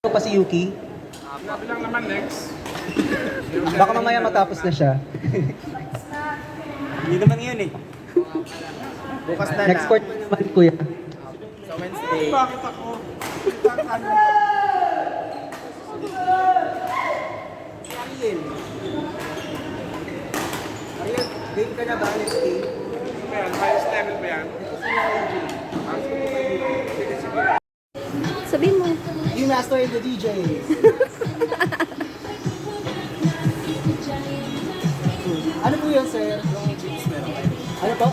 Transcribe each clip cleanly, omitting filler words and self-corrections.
pa si Yuki. Sabi lang naman next. Baka mamaya matapos na siya. Hindi naman yun eh. Bukas na Next court naman, kuya. Sa Wednesday. Bakit ako? Ariel. Ariel, game ka na ba next game? Ayan, highest level ba yan? Sabihin mo. You master the DJs. Ano po yun, sir? Yung chips meron kayo. Ano po?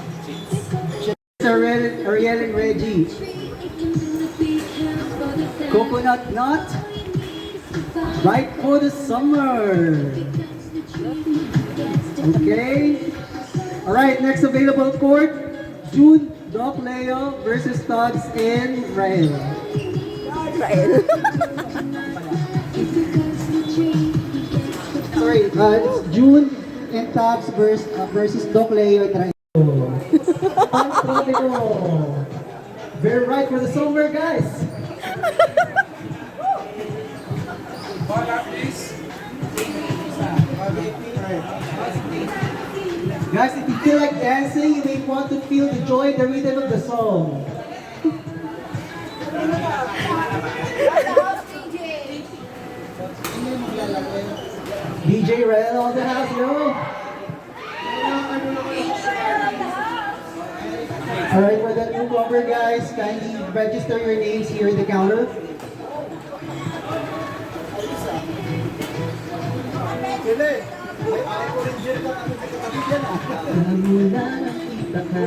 Chips. Ariel and Reggie. Coconut nut. Right for the summer. Okay. Alright, next available court. June Doc Leo versus Tubbs in Rail. Israel. Sorry, it's June and Tubbs versus Doc Leo and Rail. Very right for the summer, guys. Bala is Guys, if you feel like dancing, you may want to feel the joy, the rhythm of the song. DJ Rael on the house, yo. Alright, for that newcomer, guys, kindly register your names here in the counter. Mula nakita ka